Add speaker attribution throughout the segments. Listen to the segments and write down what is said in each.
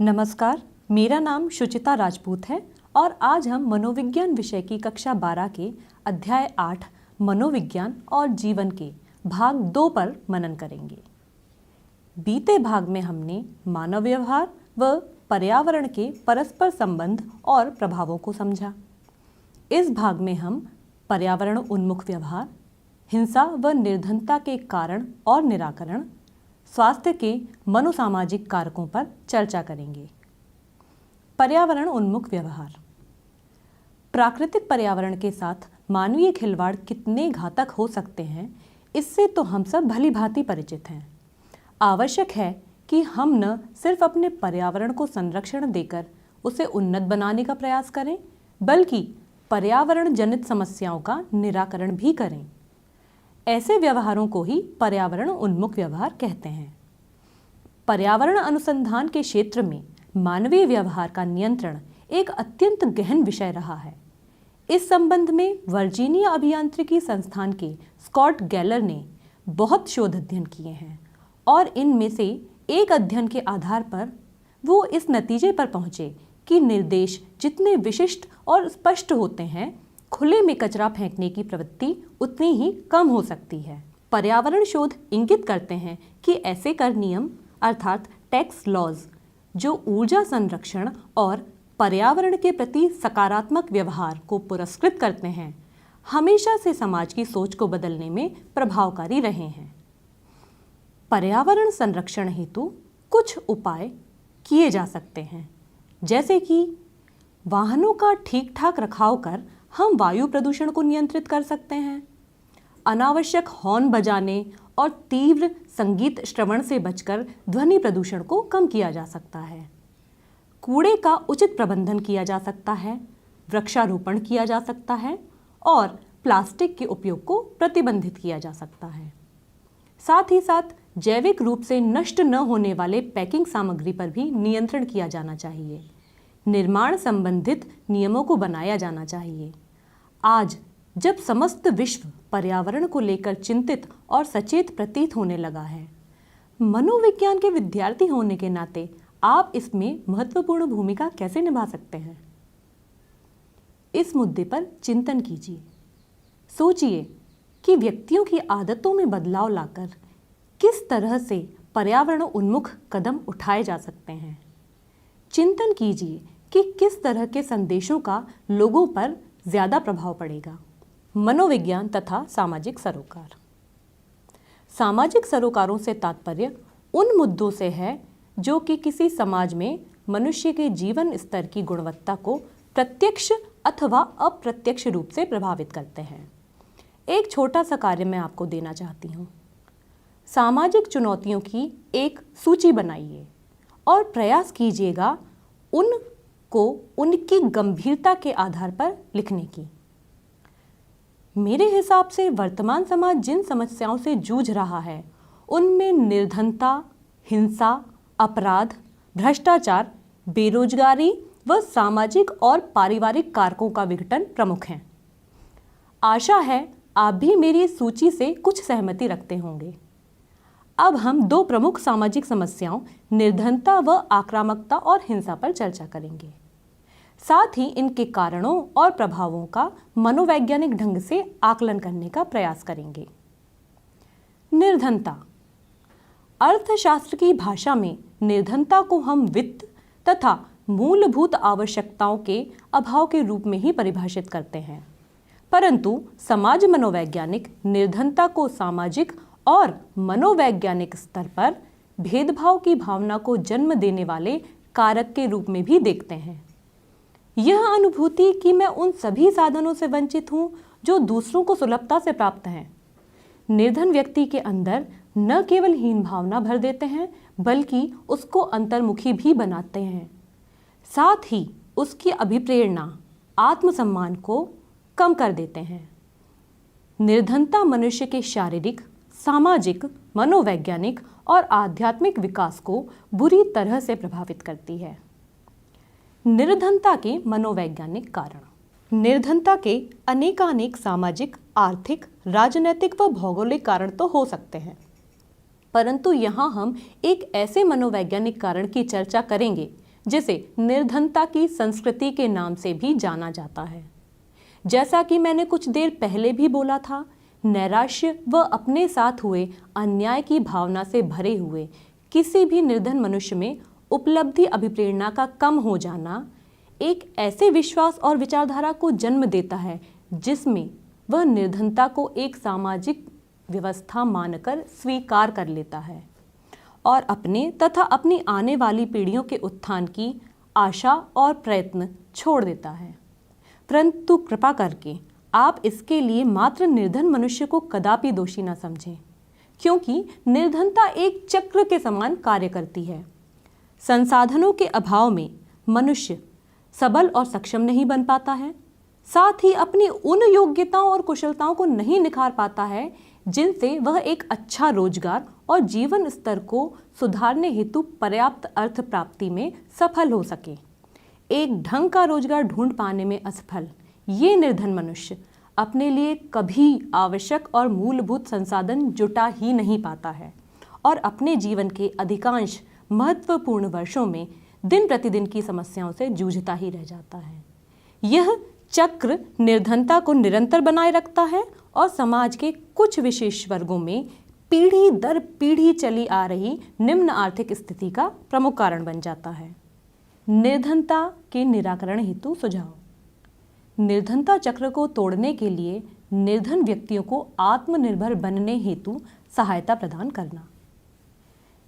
Speaker 1: नमस्कार, मेरा नाम शुचिता राजपूत है और आज हम मनोविज्ञान विषय की कक्षा 12 के अध्याय 8 मनोविज्ञान और जीवन के भाग 2 पर मनन करेंगे। बीते भाग में हमने मानव व्यवहार व पर्यावरण के परस्पर संबंध और प्रभावों को समझा। इस भाग में हम पर्यावरण उन्मुख व्यवहार, हिंसा व निर्धनता के कारण और निराकरण, स्वास्थ्य के मनोसामाजिक कारकों पर चर्चा करेंगे। पर्यावरण उन्मुख व्यवहार। प्राकृतिक पर्यावरण के साथ मानवीय खिलवाड़ कितने घातक हो सकते हैं, इससे तो हम सब भली भांति परिचित हैं। आवश्यक है कि हम न सिर्फ अपने पर्यावरण को संरक्षण देकर उसे उन्नत बनाने का प्रयास करें, बल्कि पर्यावरण जनित समस्याओं का निराकरण भी करें। ऐसे व्यवहारों को ही पर्यावरण उन्मुख व्यवहार कहते हैं। पर्यावरण अनुसंधान के क्षेत्र में मानवीय व्यवहार का नियंत्रण एक अत्यंत गहन विषय रहा है। इस संबंध में वर्जीनिया अभियांत्रिकी संस्थान के स्कॉट गैलर ने बहुत शोध अध्ययन किए हैं और इनमें से एक अध्ययन के आधार पर वो इस नतीजे पर पहुंचे कि निर्देश जितने विशिष्ट और स्पष्ट होते हैं, खुले में कचरा फेंकने की प्रवृत्ति उतनी ही कम हो सकती है। पर्यावरण शोध इंगित करते हैं कि ऐसे कर नियम अर्थात टैक्स लॉज जो ऊर्जा संरक्षण और पर्यावरण के प्रति सकारात्मक व्यवहार को पुरस्कृत करते हैं, हमेशा से समाज की सोच को बदलने में प्रभावकारी रहे हैं। पर्यावरण संरक्षण हेतु कुछ उपाय किए जा सकते हैं, जैसे कि वाहनों का ठीक ठाक रखाव कर हम वायु प्रदूषण को नियंत्रित कर सकते हैं। अनावश्यक हॉर्न बजाने और तीव्र संगीत श्रवण से बचकर ध्वनि प्रदूषण को कम किया जा सकता है। कूड़े का उचित प्रबंधन किया जा सकता है, वृक्षारोपण किया जा सकता है और प्लास्टिक के उपयोग को प्रतिबंधित किया जा सकता है। साथ ही साथ जैविक रूप से नष्ट न होने वाले पैकिंग सामग्री पर भी नियंत्रण किया जाना चाहिए। निर्माण संबंधित नियमों को बनाया जाना चाहिए। आज जब समस्त विश्व पर्यावरण को लेकर चिंतित और सचेत प्रतीत होने लगा है, मनोविज्ञान के विद्यार्थी होने के नाते आप इसमें महत्वपूर्ण भूमिका कैसे निभा सकते हैं? इस मुद्दे पर चिंतन कीजिए। सोचिए कि व्यक्तियों की आदतों में बदलाव लाकर किस तरह से पर्यावरण उन्मुख कदम उठाए जा सकते हैं। चिंतन कीजिए कि किस तरह के संदेशों का लोगों पर ज्यादा प्रभाव पड़ेगा। मनोविज्ञान तथा सामाजिक सरोकार। सामाजिक सरोकारों से तात्पर्य उन मुद्दों से है जो कि किसी समाज में मनुष्य के जीवन स्तर की गुणवत्ता को प्रत्यक्ष अथवा अप्रत्यक्ष रूप से प्रभावित करते हैं। एक छोटा सा कार्य मैं आपको देना चाहती हूँ। सामाजिक चुनौतियों की एक सूची बनाइए और प्रयास कीजिएगा उनको उनकी गंभीरता के आधार पर लिखने की। मेरे हिसाब से वर्तमान समाज जिन समस्याओं से जूझ रहा है, उनमें निर्धनता, हिंसा, अपराध, भ्रष्टाचार, बेरोजगारी व सामाजिक और पारिवारिक कारकों का विघटन प्रमुख हैं। आशा है आप भी मेरी सूची से कुछ सहमति रखते होंगे। अब हम दो प्रमुख सामाजिक समस्याओं निर्धनता व आक्रामकता और हिंसा पर चर्चा करेंगे। साथ ही इनके कारणों और प्रभावों का मनोवैज्ञानिक ढंग से आकलन करने का प्रयास करेंगे। निर्धनता। अर्थशास्त्र की भाषा में निर्धनता को हम वित्त तथा मूलभूत आवश्यकताओं के अभाव के रूप में ही परिभाषित करते हैं, परंतु समाज मनोवैज्ञानिक निर्धनता को सामाजिक और मनोवैज्ञानिक स्तर पर भेदभाव की भावना को जन्म देने वाले कारक के रूप में भी देखते हैं। यह अनुभूति कि मैं उन सभी साधनों से वंचित हूं जो दूसरों को सुलभता से प्राप्त हैं, निर्धन व्यक्ति के अंदर न केवल हीन भावना भर देते हैं, बल्कि उसको अंतर्मुखी भी बनाते हैं। साथ ही उसकी अभिप्रेरणा, आत्मसम्मान को कम कर देते हैं। निर्धनता मनुष्य के शारीरिक, सामाजिक, मनोवैज्ञानिक और आध्यात्मिक विकास को बुरी तरह से प्रभावित करती है। निर्धनता के मनोवैज्ञानिक कारण। निर्धनता के अनेकानेक सामाजिक, आर्थिक, राजनैतिक व भौगोलिक कारण तो हो सकते हैं, परंतु यहाँ हम एक ऐसे मनोवैज्ञानिक कारण की चर्चा करेंगे जिसे निर्धनता की संस्कृति के नाम से भी जाना जाता है। जैसा कि मैंने कुछ देर पहले भी बोला था, नैराश्य व अपने साथ हुए अन्याय की भावना से भरे हुए किसी भी निर्धन मनुष्य में उपलब्धि अभिप्रेरणा का कम हो जाना एक ऐसे विश्वास और विचारधारा को जन्म देता है जिसमें वह निर्धनता को एक सामाजिक व्यवस्था मानकर स्वीकार कर लेता है और अपने तथा अपनी आने वाली पीढ़ियों के उत्थान की आशा और प्रयत्न छोड़ देता है। परंतु कृपा करके आप इसके लिए मात्र निर्धन मनुष्य को कदापि दोषी न समझें, क्योंकि निर्धनता एक चक्र के समान कार्य करती है। संसाधनों के अभाव में मनुष्य सबल और सक्षम नहीं बन पाता है, साथ ही अपनी उन योग्यताओं और कुशलताओं को नहीं निखार पाता है जिनसे वह एक अच्छा रोजगार और जीवन स्तर को सुधारने हेतु पर्याप्त अर्थ प्राप्ति में सफल हो सके। एक ढंग का रोजगार ढूंढ पाने में असफल ये निर्धन मनुष्य अपने लिए कभी आवश्यक और मूलभूत संसाधन जुटा ही नहीं पाता है और अपने जीवन के अधिकांश महत्वपूर्ण वर्षों में दिन प्रतिदिन की समस्याओं से जूझता ही रह जाता है। यह चक्र निर्धनता को निरंतर बनाए रखता है और समाज के कुछ विशेष वर्गों में पीढ़ी दर पीढ़ी चली आ रही निम्न आर्थिक स्थिति का प्रमुख कारण बन जाता है। निर्धनता के निराकरण हेतु सुझाव। निर्धनता चक्र को तोड़ने के लिए निर्धन व्यक्तियों को आत्मनिर्भर बनने हेतु सहायता प्रदान करना।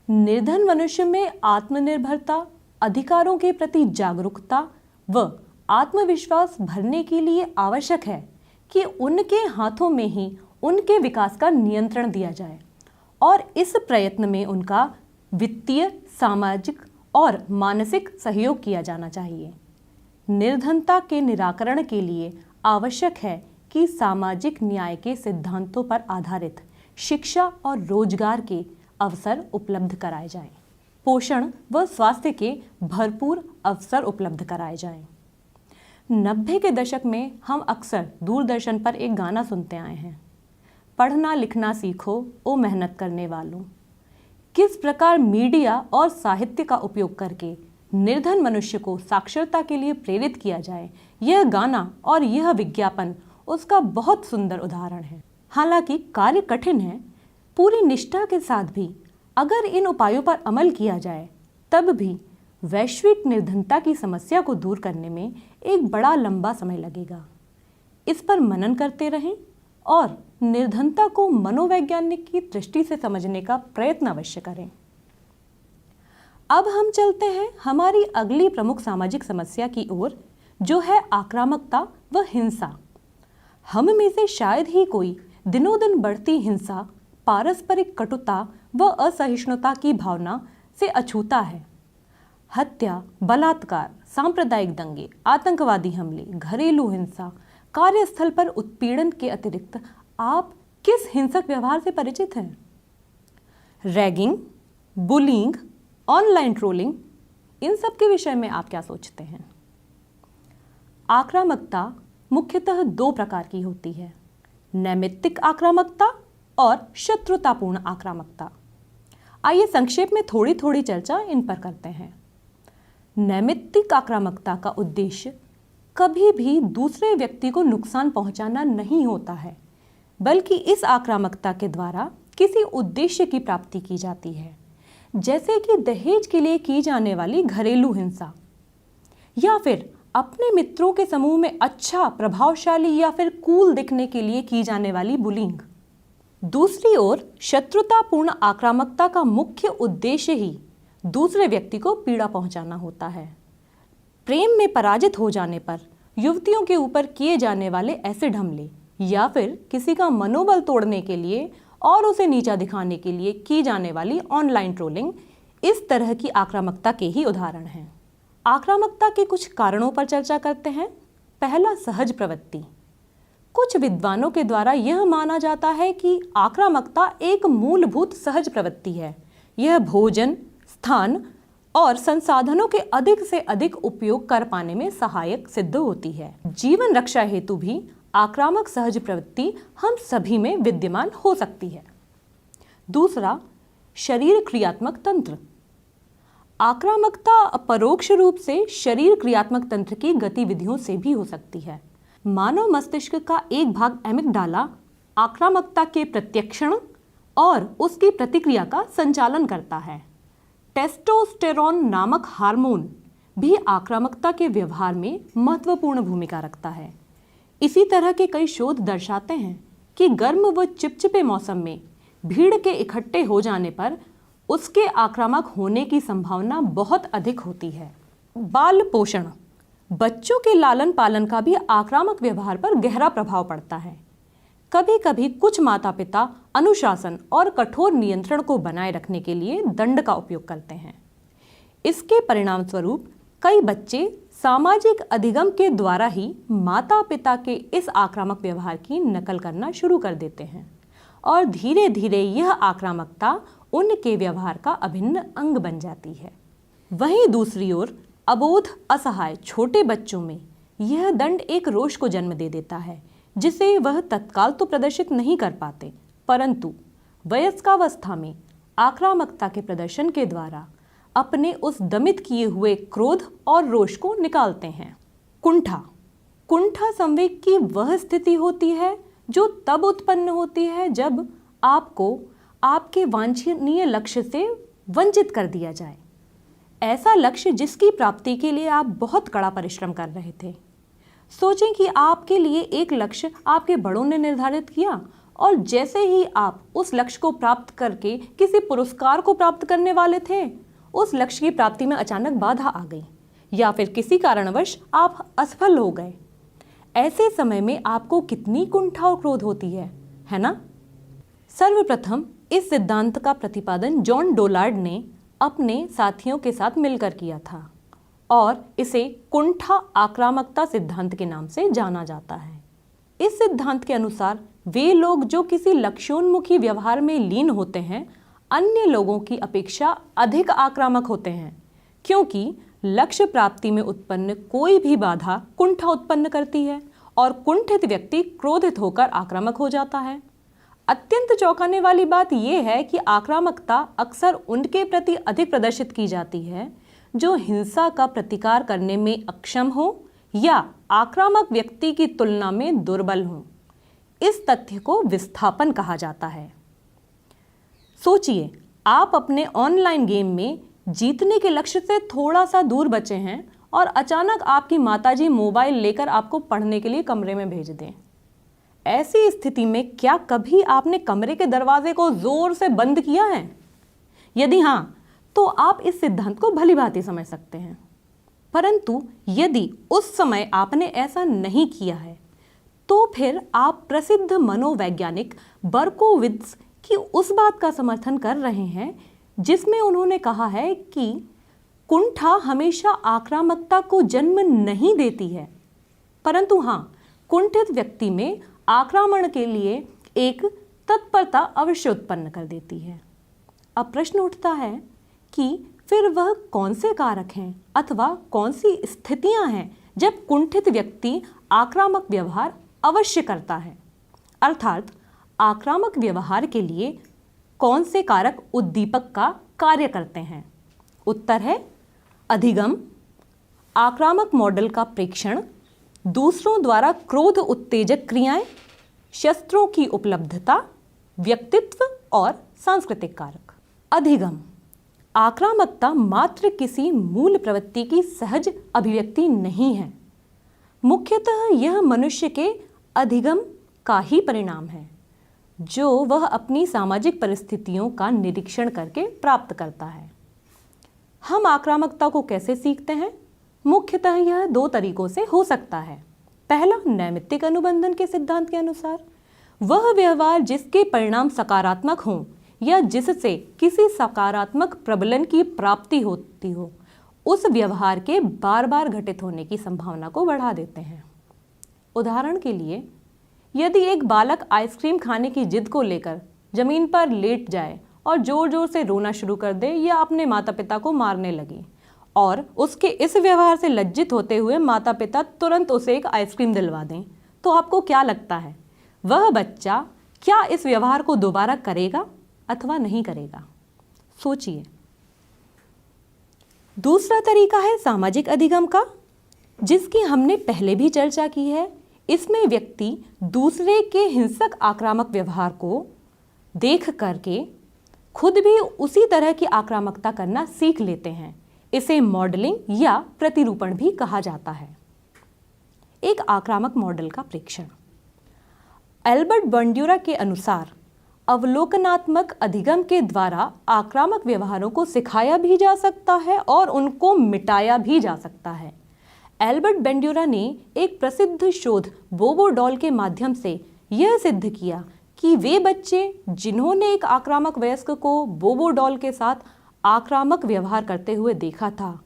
Speaker 1: निर्धन मनुष्य में आत्मनिर्भरता, अधिकारों के प्रति जागरूकता व आत्मविश्वास भरने के लिए आवश्यक है कि उनके हाथों में ही उनके विकास का नियंत्रण दिया जाए और इस प्रयत्न में उनका वित्तीय, सामाजिक और मानसिक सहयोग किया जाना चाहिए। निर्धनता के निराकरण के लिए आवश्यक है कि सामाजिक न्याय के सिद्धांतों पर आधारित शिक्षा और रोजगार के अवसर उपलब्ध कराए जाएं। पोषण व स्वास्थ्य के भरपूर अवसर उपलब्ध कराए जाएं। 90 के दशक में हम अक्सर दूरदर्शन पर एक गाना सुनते आए हैं, पढ़ना लिखना सीखो ओ मेहनत करने वालों। किस प्रकार मीडिया और साहित्य का उपयोग करके निर्धन मनुष्य को साक्षरता के लिए प्रेरित किया जाए, यह गाना और यह विज्ञापन उसका बहुत सुंदर उदाहरण है। हालांकि कार्य कठिन है, पूरी निष्ठा के साथ भी अगर इन उपायों पर अमल किया जाए तब भी वैश्विक निर्धनता की समस्या को दूर करने में एक बड़ा लंबा समय लगेगा। इस पर मनन करते रहें और निर्धनता को मनोवैज्ञानिक की दृष्टि से समझने का प्रयत्न अवश्य करें। अब हम चलते हैं हमारी अगली प्रमुख सामाजिक समस्या की ओर, जो है आक्रामकता व हिंसा। हम में से शायद ही कोई दिनों दिन बढ़ती हिंसा, पारस्परिक कटुता व असहिष्णुता की भावना से अछूता है। हत्या, बलात्कार, सांप्रदायिक दंगे, आतंकवादी हमले, घरेलू हिंसा, कार्यस्थल पर उत्पीड़न के अतिरिक्त आप किस हिंसक व्यवहार से परिचित हैं? रैगिंग, बुलिंग, ऑनलाइन ट्रोलिंग, इन सब के विषय में आप क्या सोचते हैं? आक्रामकता मुख्यतः 2 प्रकार की होती है, नैमित्तिक आक्रामकता और शत्रुतापूर्ण आक्रामकता। आइए संक्षेप में थोड़ी थोड़ी चर्चा इन पर करते हैं। नैमित्तिक आक्रामकता का उद्देश्य कभी भी दूसरे व्यक्ति को नुकसान पहुंचाना नहीं होता है, बल्कि इस आक्रामकता के द्वारा किसी उद्देश्य की प्राप्ति की जाती है, जैसे कि दहेज के लिए की जाने वाली घरेलू हिंसा, या फिर अपने मित्रों के समूह में अच्छा, प्रभावशाली या फिर कूल दिखने के लिए की जाने वाली बुलिंग। दूसरी ओर शत्रुतापूर्ण आक्रामकता का मुख्य उद्देश्य ही दूसरे व्यक्ति को पीड़ा पहुंचाना होता है। प्रेम में पराजित हो जाने पर युवतियों के ऊपर किए जाने वाले एसिड हमले या फिर किसी का मनोबल तोड़ने के लिए और उसे नीचा दिखाने के लिए की जाने वाली ऑनलाइन ट्रोलिंग इस तरह की आक्रामकता के ही उदाहरण हैं। आक्रामकता के कुछ कारणों पर चर्चा करते हैं। पहला, सहज प्रवृत्ति। कुछ विद्वानों के द्वारा यह माना जाता है कि आक्रामकता एक मूलभूत सहज प्रवृत्ति है। यह भोजन, स्थान और संसाधनों के अधिक से अधिक उपयोग कर पाने में सहायक सिद्ध होती है। जीवन रक्षा हेतु भी आक्रामक सहज प्रवृत्ति हम सभी में विद्यमान हो सकती है। दूसरा, शरीर क्रियात्मक तंत्र। आक्रामकता परोक्ष रूप से शरीर क्रियात्मक तंत्र की गतिविधियों से भी हो सकती है। मानव मस्तिष्क का एक भाग एमिग्डाला आक्रामकता के प्रत्यक्षण और उसकी प्रतिक्रिया का संचालन करता है। टेस्टोस्टेरोन नामक हार्मोन भी आक्रामकता के व्यवहार में महत्वपूर्ण भूमिका रखता है। इसी तरह के कई शोध दर्शाते हैं कि गर्म व चिपचिपे मौसम में भीड़ के इकट्ठे हो जाने पर उसके आक्रामक होने की संभावना बहुत अधिक होती है। बाल पोषण, बच्चों के लालन पालन का भी आक्रामक व्यवहार पर गहरा प्रभाव पड़ता है। कभी कभी कुछ माता पिता अनुशासन और कठोर नियंत्रण को बनाए रखने के लिए दंड का उपयोग करते हैं। इसके परिणाम स्वरूप कई बच्चे सामाजिक अधिगम के द्वारा ही माता पिता के इस आक्रामक व्यवहार की नकल करना शुरू कर देते हैं और धीरे धीरे यह आक्रामकता उनके व्यवहार का अभिन्न अंग बन जाती है। वहीं दूसरी ओर अबोध असहाय छोटे बच्चों में यह दंड एक रोष को जन्म दे देता है, जिसे वह तत्काल तो प्रदर्शित नहीं कर पाते, परंतु वयस्कावस्था में आक्रामकता के प्रदर्शन के द्वारा अपने उस दमित किए हुए क्रोध और रोष को निकालते हैं। कुंठा, कुंठा संवेग की वह स्थिति होती है जो तब उत्पन्न होती है जब आपको आपके वांछनीय लक्ष्य से वंचित कर दिया जाए। ऐसा लक्ष्य जिसकी प्राप्ति के लिए आप बहुत कड़ा परिश्रम कर रहे थे। सोचें कि आपके लिए एक लक्ष्य आपके बड़ों ने निर्धारित किया और जैसे ही आप उस लक्ष्य को प्राप्त करके किसी पुरस्कार को प्राप्त करने वाले थे, उस लक्ष्य की प्राप्ति में अचानक बाधा आ गई या फिर किसी कारणवश आप असफल हो गए। ऐसे समय में आपको कितनी कुंठा और क्रोध होती है ना? सर्वप्रथम इस सिद्धांत का प्रतिपादन जॉन डोलार्ड ने अपने साथियों के साथ मिलकर किया था और इसे कुंठा आक्रामकता सिद्धांत के नाम से जाना जाता है। इस सिद्धांत के अनुसार वे लोग जो किसी लक्ष्योन्मुखी व्यवहार में लीन होते हैं अन्य लोगों की अपेक्षा अधिक आक्रामक होते हैं, क्योंकि लक्ष्य प्राप्ति में उत्पन्न कोई भी बाधा कुंठा उत्पन्न करती है और कुंठित व्यक्ति क्रोधित होकर आक्रामक हो जाता है। अत्यंत चौंकाने वाली बात यह है कि आक्रामकता अक्सर उनके प्रति अधिक प्रदर्शित की जाती है जो हिंसा का प्रतिकार करने में अक्षम हो या आक्रामक व्यक्ति की तुलना में दुर्बल हो। इस तथ्य को विस्थापन कहा जाता है। सोचिए, आप अपने ऑनलाइन गेम में जीतने के लक्ष्य से थोड़ा सा दूर बचे हैं और अचानक आपकी माताजी मोबाइल लेकर आपको पढ़ने के लिए कमरे में भेज दें। ऐसी स्थिति में क्या कभी आपने कमरे के दरवाजे को जोर से बंद किया है? यदि हाँ, तो आप इस सिद्धांत को भलीभांति समझ सकते हैं। परंतु यदि उस समय आपने ऐसा नहीं किया है, तो फिर आप प्रसिद्ध मनोवैज्ञानिक बर्कोविट्ज़ की उस बात का समर्थन कर रहे हैं जिसमें उन्होंने कहा है कि कुंठा हमेशा आक्रामकता को जन्म नहीं देती है, परंतु हाँ, कुंठित व्यक्ति में आक्रमण के लिए एक तत्परता अवश्य उत्पन्न कर देती है। अब प्रश्न उठता है कि फिर वह कौन से कारक हैं अथवा कौन सी स्थितियां हैं जब कुंठित व्यक्ति आक्रामक व्यवहार अवश्य करता है, अर्थात आक्रामक व्यवहार के लिए कौन से कारक उद्दीपक का कार्य करते हैं? उत्तर है अधिगम, आक्रामक मॉडल का प्रेक्षण, दूसरों द्वारा क्रोध उत्तेजक क्रियाएं, शस्त्रों की उपलब्धता, व्यक्तित्व और सांस्कृतिक कारक। अधिगम, आक्रामकता मात्र किसी मूल प्रवृत्ति की सहज अभिव्यक्ति नहीं है। मुख्यतः यह मनुष्य के अधिगम का ही परिणाम है जो वह अपनी सामाजिक परिस्थितियों का निरीक्षण करके प्राप्त करता है। हम आक्रामकता को कैसे सीखते हैं? मुख्यतः यह दो तरीकों से हो सकता है। पहला, नैमित्तिक अनुबंधन के सिद्धांत के अनुसार वह व्यवहार जिसके परिणाम सकारात्मक हों या जिससे किसी सकारात्मक प्रबलन की प्राप्ति होती हो, उस व्यवहार के बार बार घटित होने की संभावना को बढ़ा देते हैं। उदाहरण के लिए, यदि एक बालक आइसक्रीम खाने की जिद को लेकर जमीन पर लेट जाए और जोर जोर से रोना शुरू कर दे या अपने माता पिता को मारने लगे और उसके इस व्यवहार से लज्जित होते हुए माता पिता तुरंत उसे एक आइसक्रीम दिलवा दें, तो आपको क्या लगता है वह बच्चा क्या इस व्यवहार को दोबारा करेगा अथवा नहीं करेगा? सोचिए। दूसरा तरीका है सामाजिक अधिगम का, जिसकी हमने पहले भी चर्चा की है। इसमें व्यक्ति दूसरे के हिंसक आक्रामक व्यवहार को देख करके खुद भी उसी तरह की आक्रामकता करना सीख लेते हैं। इसे मॉडलिंग या प्रतिरूपण भी कहा जाता है। एक आक्रामक मॉडल का प्रेक्षण। एल्बर्ट बंड्यूरा के अनुसार अवलोकनात्मक अधिगम के द्वारा आक्रामक व्यवहारों को सिखाया भी जा सकता है और उनको मिटाया भी जा सकता है। एल्बर्ट बंड्यूरा ने एक प्रसिद्ध शोध बोबो डॉल के माध्यम से यह सिद्ध किया कि वे बच्चे जिन्होंने एक आक्रामक वयस्क को बोबो डॉल के साथ आक्रामक व्यवहार करते हुए देखा था,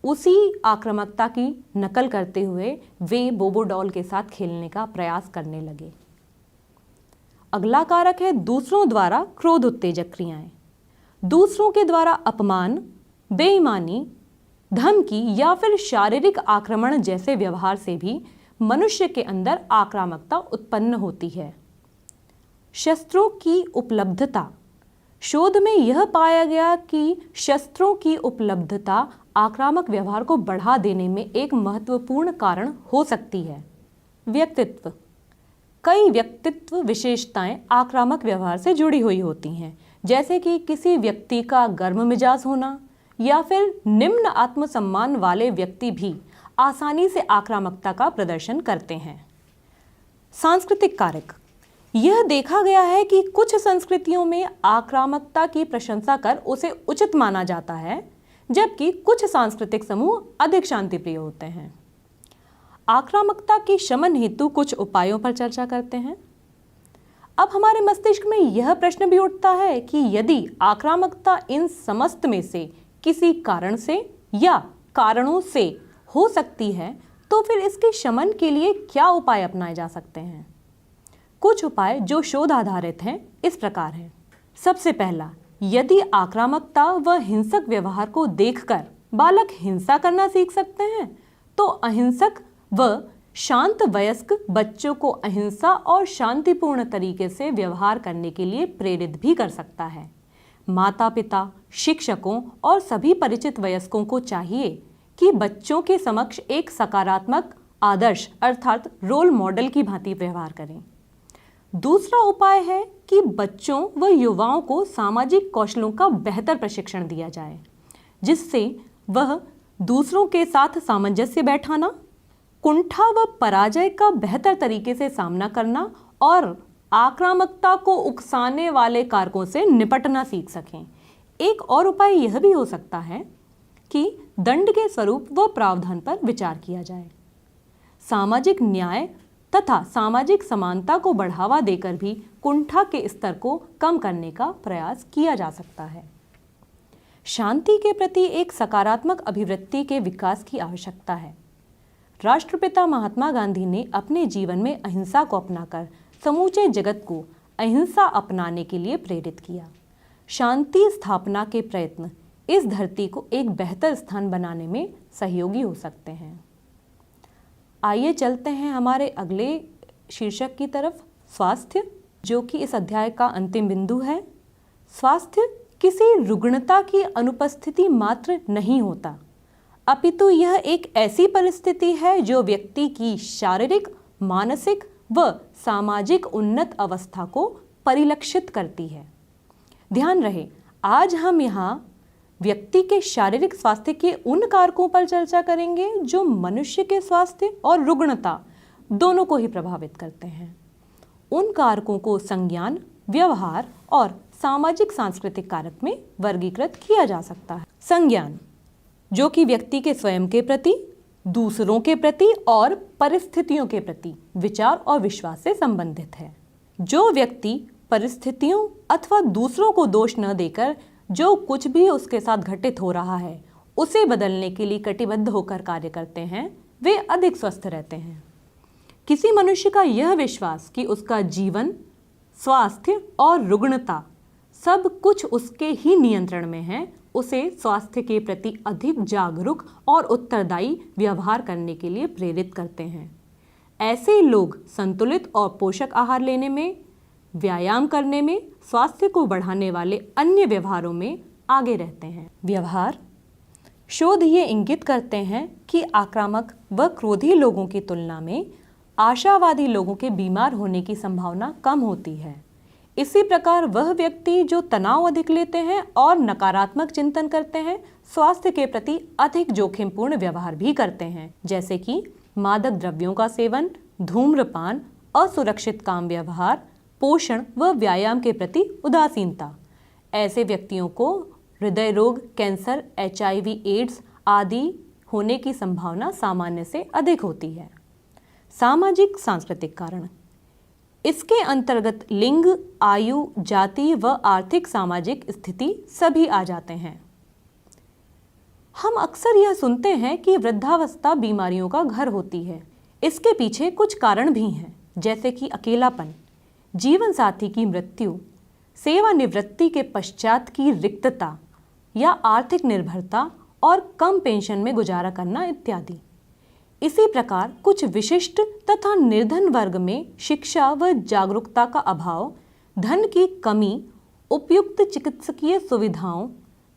Speaker 1: उसी आक्रामकता की नकल करते हुए वे बोबो डॉल के साथ खेलने का प्रयास करने लगे। अगला कारक है दूसरों द्वारा क्रोध उत्तेजक क्रियाएं। दूसरों के द्वारा अपमान, बेईमानी, धमकी या फिर शारीरिक आक्रमण जैसे व्यवहार से भी मनुष्य के अंदर आक्रामकता उत्पन्न होती है। शस्त्रों की उपलब्धता। शोध में यह पाया गया कि शस्त्रों की उपलब्धता आक्रामक व्यवहार को बढ़ा देने में एक महत्वपूर्ण कारण हो सकती है। व्यक्तित्व। कई व्यक्तित्व विशेषताएं आक्रामक व्यवहार से जुड़ी हुई होती हैं, जैसे कि किसी व्यक्ति का गर्म मिजाज होना या फिर निम्न आत्मसम्मान वाले व्यक्ति भी आसानी से आक्रामकता का प्रदर्शन करते हैं। सांस्कृतिक कारक। यह देखा गया है कि कुछ संस्कृतियों में आक्रामकता की प्रशंसा कर उसे उचित माना जाता है, जबकि कुछ सांस्कृतिक समूह अधिक शांतिप्रिय होते हैं। आक्रामकता के शमन हेतु कुछ उपायों पर चर्चा करते हैं। अब हमारे मस्तिष्क में यह प्रश्न भी उठता है कि यदि आक्रामकता इन समस्त में से किसी कारण से या कारणों से हो सकती है, तो फिर इसके शमन के लिए क्या उपाय अपनाए जा सकते हैं? कुछ उपाय जो शोध आधारित हैं इस प्रकार हैं। सबसे पहला, यदि आक्रामकता व हिंसक व्यवहार को देखकर बालक हिंसा करना सीख सकते हैं, तो अहिंसक व शांत वयस्क बच्चों को अहिंसा और शांतिपूर्ण तरीके से व्यवहार करने के लिए प्रेरित भी कर सकता है। माता पिता, शिक्षकों और सभी परिचित वयस्कों को चाहिए कि बच्चों के समक्ष एक सकारात्मक आदर्श अर्थात रोल मॉडल की भांति व्यवहार करें। दूसरा उपाय है कि बच्चों व युवाओं को सामाजिक कौशलों का बेहतर प्रशिक्षण दिया जाए, जिससे वह दूसरों के साथ सामंजस्य बैठाना, कुंठा व पराजय का बेहतर तरीके से सामना करना और आक्रामकता को उकसाने वाले कारकों से निपटना सीख सकें। एक और उपाय यह भी हो सकता है कि दंड के स्वरूप व प्रावधान पर विचार किया जाए। सामाजिक न्याय तथा सामाजिक समानता को बढ़ावा देकर भी कुंठा के स्तर को कम करने का प्रयास किया जा सकता है। शांति के प्रति एक सकारात्मक अभिवृत्ति के विकास की आवश्यकता है। राष्ट्रपिता महात्मा गांधी ने अपने जीवन में अहिंसा को अपनाकर समूचे जगत को अहिंसा अपनाने के लिए प्रेरित किया। शांति स्थापना के प्रयत्न इस धरती को एक बेहतर स्थान बनाने में सहयोगी हो सकते हैं। आइए चलते हैं हमारे अगले शीर्षक की तरफ, स्वास्थ्य, जो कि इस अध्याय का अंतिम बिंदु है। स्वास्थ्य किसी रुग्णता की अनुपस्थिति मात्र नहीं होता, अपितु यह एक ऐसी परिस्थिति है जो व्यक्ति की शारीरिक, मानसिक व सामाजिक उन्नत अवस्था को परिलक्षित करती है। ध्यान रहे, आज हम यहाँ व्यक्ति के शारीरिक स्वास्थ्य के उन कारकों पर चर्चा करेंगे जो मनुष्य के स्वास्थ्य और रुग्णता दोनों को ही प्रभावित करते हैं। उन कारकों को संज्ञान, व्यवहार और सामाजिक सांस्कृतिक कारक में वर्गीकृत किया जा सकता है। संज्ञान, जो कि व्यक्ति के स्वयं के प्रति, दूसरों के प्रति और परिस्थितियों के प्रति विचार और विश्वास से संबंधित है। जो व्यक्ति परिस्थितियों अथवा दूसरों को दोष न देकर जो कुछ भी उसके साथ घटित हो रहा है उसे बदलने के लिए कटिबद्ध होकर कार्य करते हैं, वे अधिक स्वस्थ रहते हैं। किसी मनुष्य का यह विश्वास कि उसका जीवन, स्वास्थ्य और रुग्णता सब कुछ उसके ही नियंत्रण में है, उसे स्वास्थ्य के प्रति अधिक जागरूक और उत्तरदायी व्यवहार करने के लिए प्रेरित करते हैं। ऐसे लोग संतुलित और पोषक आहार लेने में, व्यायाम करने में, स्वास्थ्य को बढ़ाने वाले अन्य व्यवहारों में आगे रहते हैं। व्यवहार शोध ये इंगित करते हैं कि आक्रामक व क्रोधी लोगों की तुलना में आशावादी लोगों के बीमार होने की संभावना कम होती है। इसी प्रकार वह व्यक्ति जो तनाव अधिक लेते हैं और नकारात्मक चिंतन करते हैं, स्वास्थ्य के प्रति अधिक जोखिमपूर्ण व्यवहार भी करते हैं, जैसे कि मादक द्रव्यों का सेवन, धूम्रपान, असुरक्षित काम व्यवहार, पोषण व व्यायाम के प्रति उदासीनता। ऐसे व्यक्तियों को हृदय रोग, कैंसर, HIV, एड्स आदि होने की संभावना सामान्य से अधिक होती है। सामाजिक सांस्कृतिक कारण, इसके अंतर्गत लिंग, आयु, जाति व आर्थिक सामाजिक स्थिति सभी आ जाते हैं। हम अक्सर यह सुनते हैं कि वृद्धावस्था बीमारियों का घर होती है। इसके पीछे कुछ कारण भी हैं, जैसे कि अकेलापन, जीवन साथी की मृत्यु, सेवानिवृत्ति के पश्चात की रिक्तता या आर्थिक निर्भरता और कम पेंशन में गुजारा करना इत्यादि। इसी प्रकार कुछ विशिष्ट तथा निर्धन वर्ग में शिक्षा व जागरूकता का अभाव, धन की कमी, उपयुक्त चिकित्सकीय सुविधाओं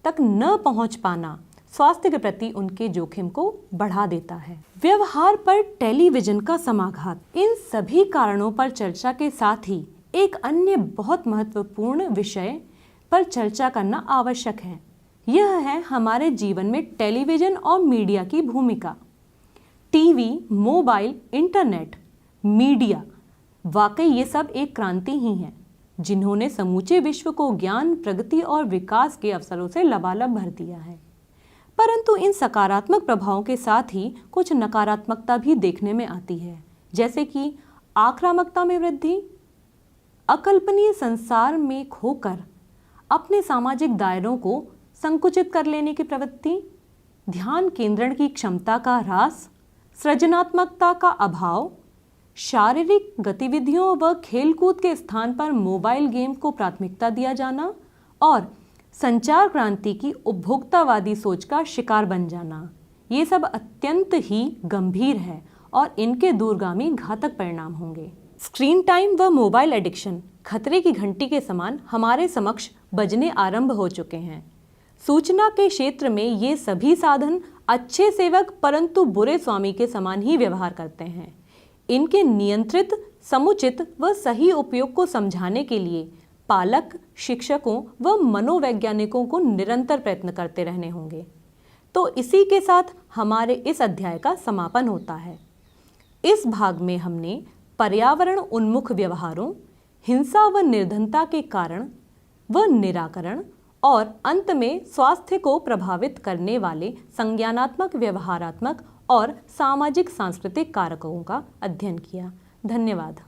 Speaker 1: तक न पहुंच पाना स्वास्थ्य के प्रति उनके जोखिम को बढ़ा देता है। व्यवहार पर टेलीविजन का समाघात, इन सभी कारणों पर चर्चा के साथ ही एक अन्य बहुत महत्वपूर्ण विषय पर चर्चा करना आवश्यक है। यह है हमारे जीवन में टेलीविजन और मीडिया की भूमिका। टीवी, मोबाइल, इंटरनेट, मीडिया, वाकई ये सब एक क्रांति ही है, जिन्होंने समूचे विश्व को ज्ञान, प्रगति और विकास के अवसरों से लबालब भर दिया है। परंतु इन सकारात्मक प्रभावों के साथ ही कुछ नकारात्मकता भी देखने में आती है, जैसे कि आक्रामकता में वृद्धि, अकल्पनीय संसार में खोकर अपने सामाजिक दायरों को संकुचित कर लेने की प्रवृत्ति, ध्यान केंद्रण की क्षमता का ह्रास, सृजनात्मकता का अभाव, शारीरिक गतिविधियों व खेलकूद के स्थान पर मोबाइल गेम को प्राथमिकता दिया जाना और संचार क्रांति की उपभोक्तावादी सोच का शिकार बन जाना, ये सब अत्यंत ही गंभीर है और इनके दूरगामी घातक परिणाम होंगे। स्क्रीन टाइम व मोबाइल एडिक्शन खतरे की घंटी के समान हमारे समक्ष बजने आरंभ हो चुके हैं। सूचना के क्षेत्र में ये सभी साधन अच्छे सेवक परंतु बुरे स्वामी के समान ही व्यवहार करते हैं। इनके नियंत्रित, समुचित व सही उपयोग को समझाने के लिए पालक, शिक्षकों व मनोवैज्ञानिकों को निरंतर प्रयत्न करते रहने होंगे। तो इसी के साथ हमारे इस अध्याय का समापन होता है। इस भाग में हमने पर्यावरण उन्मुख व्यवहारों, हिंसा व निर्धनता के कारण व निराकरण और अंत में स्वास्थ्य को प्रभावित करने वाले संज्ञानात्मक, व्यवहारात्मक और सामाजिक सांस्कृतिक कारकों का अध्ययन किया। धन्यवाद।